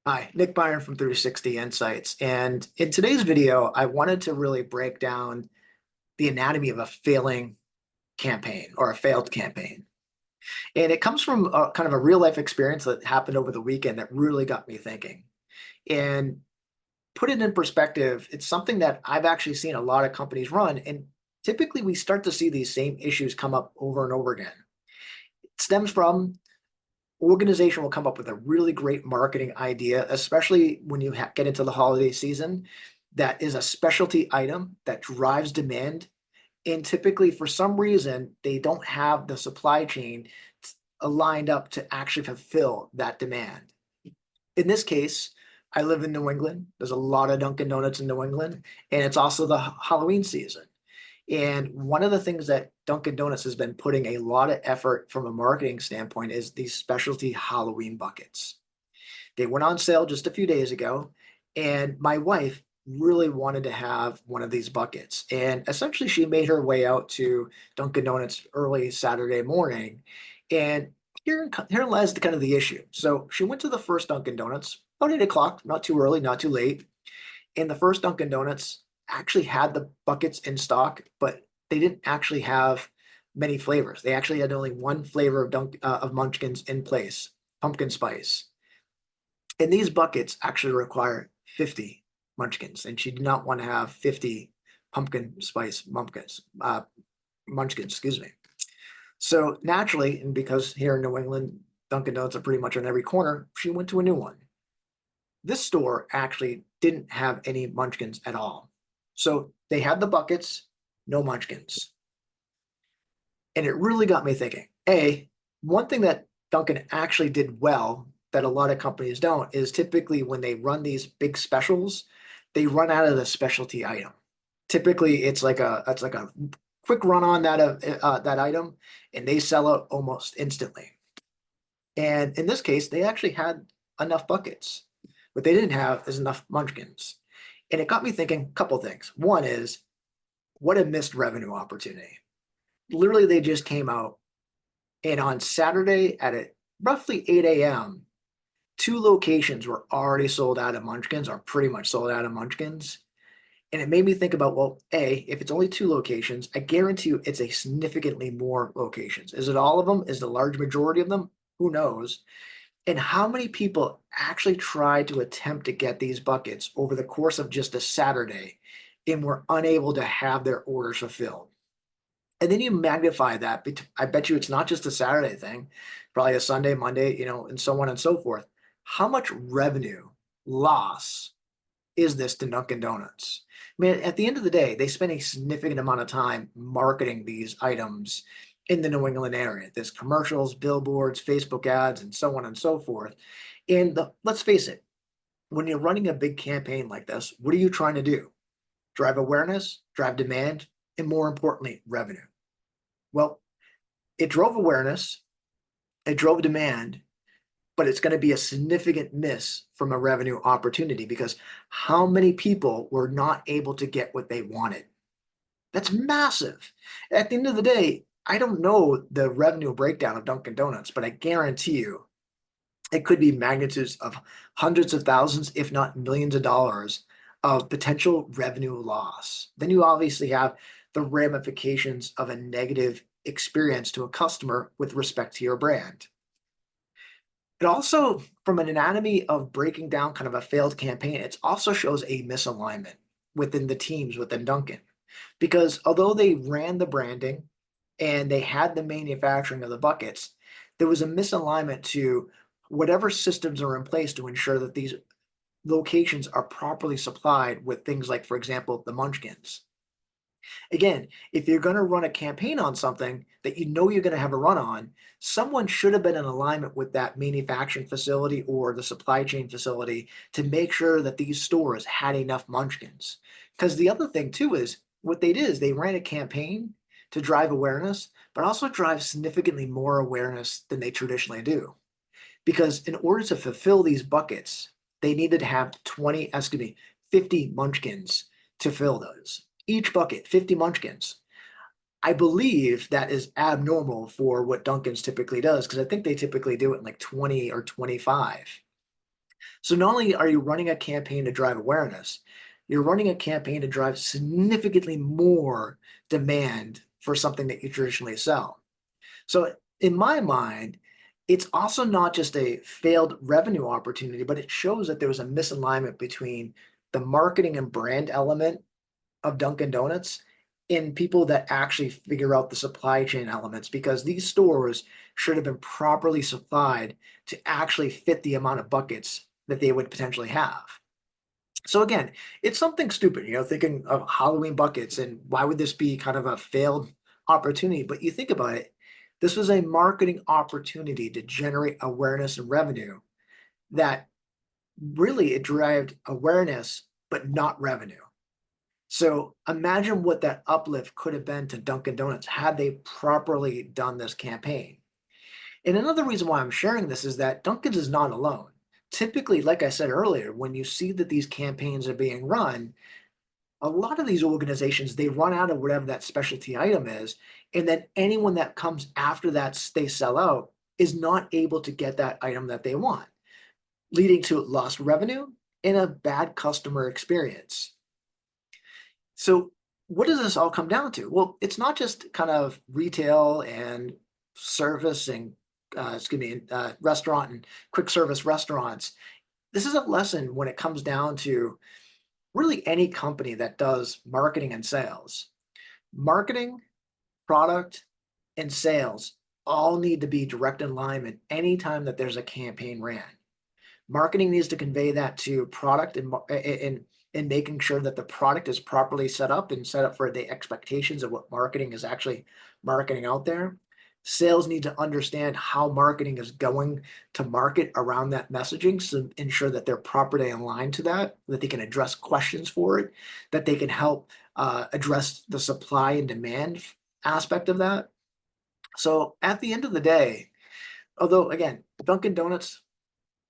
Hi, Nick Biron from 360 Insights. And in today's video, I wanted to really break down the anatomy of a failing campaign or a failed campaign. And it comes from kind of a real life experience that happened over the weekend that really got me thinking. And put it in perspective, it's something that I've actually seen a lot of companies run. And typically we start to see these same issues come up over and over again. It stems from organization will come up with a really great marketing idea, especially when you get into the holiday season, that is a specialty item that drives demand. And typically, for some reason, they don't have the supply chain aligned up to actually fulfill that demand. In this case, I live in New England. There's a lot of Dunkin' Donuts in New England, and it's also the Halloween season. And one of the things that Dunkin' Donuts has been putting a lot of effort from a marketing standpoint is these specialty Halloween buckets. They went on sale just a few days ago, and my wife really wanted to have one of these buckets. And essentially, she made her way out to Dunkin' Donuts early Saturday morning. And here lies the kind of the issue. So she went to the first Dunkin' Donuts about 8 o'clock, not too early, not too late. And the first Dunkin' Donuts actually had the buckets in stock, but they didn't actually have many flavors. They actually had only one flavor of Munchkins in place, pumpkin spice. And these buckets actually require 50 Munchkins, and she did not want to have 50 pumpkin spice munchkins, excuse me. So naturally, and because here in New England, Dunkin' Donuts are pretty much on every corner, she went to a new one. This store actually didn't have any munchkins at all. So they had the buckets, no munchkins. And it really got me thinking. One thing that Dunkin' actually did well that a lot of companies don't is typically when they run these big specials, they run out of the specialty item. Typically, it's like a quick run on that item, and they sell it almost instantly. And in this case, they actually had enough buckets. What they didn't have is enough munchkins. And it got me thinking a couple things. One is, what a missed revenue opportunity. Literally, they just came out, and on Saturday at roughly 8 a.m., two locations were already sold out of munchkins, or pretty much sold out of munchkins. And it made me think about, well, if it's only two locations, I guarantee you it's a significantly more locations. Is it all of them? Is the large majority of them? Who knows? And how many people actually tried to attempt to get these buckets over the course of just a Saturday and were unable to have their orders fulfilled? And then you magnify that. I bet you it's not just a Saturday thing, probably a Sunday, Monday, and so on and so forth. How much revenue loss is this to Dunkin' Donuts? I mean, at the end of the day, they spend a significant amount of time marketing these items in the New England area. There's commercials, billboards, Facebook ads, and so on and so forth. And let's face it, when you're running a big campaign like this, what are you trying to do? Drive awareness, drive demand, and more importantly, revenue. Well, it drove awareness, it drove demand, but it's going to be a significant miss from a revenue opportunity because how many people were not able to get what they wanted? That's massive. At the end of the day, I don't know the revenue breakdown of Dunkin' Donuts, but I guarantee you it could be magnitudes of hundreds of thousands, if not millions of dollars of potential revenue loss. Then you obviously have the ramifications of a negative experience to a customer with respect to your brand. It also, from an anatomy of breaking down kind of a failed campaign, it also shows a misalignment within the teams within Dunkin'. Because although they ran the branding and they had the manufacturing of the buckets, there was a misalignment to whatever systems are in place to ensure that these locations are properly supplied with things like, for example, the munchkins. Again, if you're going to run a campaign on something that you know you're going to have a run on, someone should have been in alignment with that manufacturing facility or the supply chain facility to make sure that these stores had enough munchkins. Because the other thing too is what they did is they ran a campaign to drive awareness, but also drive significantly more awareness than they traditionally do. Because in order to fulfill these buckets, they needed to have 50 munchkins to fill those. Each bucket, 50 munchkins. I believe that is abnormal for what Dunkin's typically does because I think they typically do it in like 20 or 25. So not only are you running a campaign to drive awareness, you're running a campaign to drive significantly more demand for something that you traditionally sell. So in my mind, it's also not just a failed revenue opportunity, but it shows that there was a misalignment between the marketing and brand element of Dunkin' Donuts and people that actually figure out the supply chain elements, because these stores should have been properly supplied to actually fit the amount of buckets that they would potentially have. So again, it's something stupid, thinking of Halloween buckets and why would this be kind of a failed opportunity? But you think about it, this was a marketing opportunity to generate awareness and revenue that really it derived awareness, but not revenue. So imagine what that uplift could have been to Dunkin' Donuts had they properly done this campaign. And another reason why I'm sharing this is that Dunkin's is not alone. Typically, like I said earlier, when you see that these campaigns are being run, a lot of these organizations, they run out of whatever that specialty item is, and then anyone that comes after that they sell out is not able to get that item that they want, leading to lost revenue and a bad customer experience. So what does this all come down to? Well, it's not just kind of retail and service and restaurant and quick service restaurants. This is a lesson when it comes down to really any company that does marketing and sales. Marketing, product, and sales all need to be direct in alignment anytime that there's a campaign ran. Marketing needs to convey that to product and making sure that the product is properly set up and set up for the expectations of what marketing is actually marketing out there. Sales need to understand how marketing is going to market around that messaging, so ensure that they're properly aligned to that they can address questions for it, that they can help address the supply and demand aspect of that. So at the end of the day, although again, Dunkin' Donuts,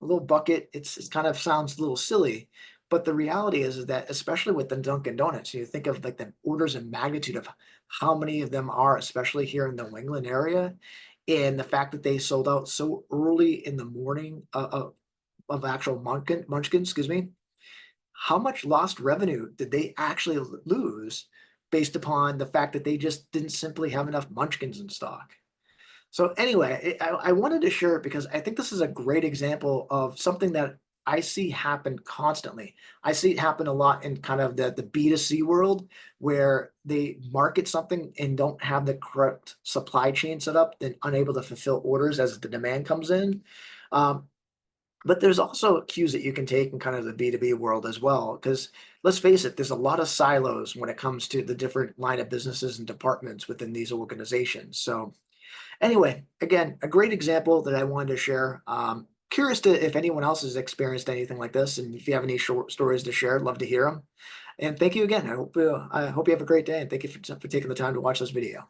a little bucket, it's kind of sounds a little silly, but the reality is that especially with the Dunkin' Donuts, you think of like the orders of magnitude of how many of them are, especially here in the New England area, and the fact that they sold out so early in the morning of actual munchkin, excuse me. How much lost revenue did they actually lose based upon the fact that they just didn't simply have enough munchkins in stock? So anyway, I wanted to share it because I think this is a great example of something that I see happen constantly. I see it happen a lot in kind of the B2C world where they market something and don't have the correct supply chain set up, then unable to fulfill orders as the demand comes in. Um, but there's also cues that you can take in kind of the B2B world as well, because let's face it, there's a lot of silos when it comes to the different line of businesses and departments within these organizations. So anyway, again, a great example that I wanted to share. Curious to if anyone else has experienced anything like this, and if you have any short stories to share, I'd love to hear them. And thank you again. I hope you have a great day, and thank you for taking the time to watch this video.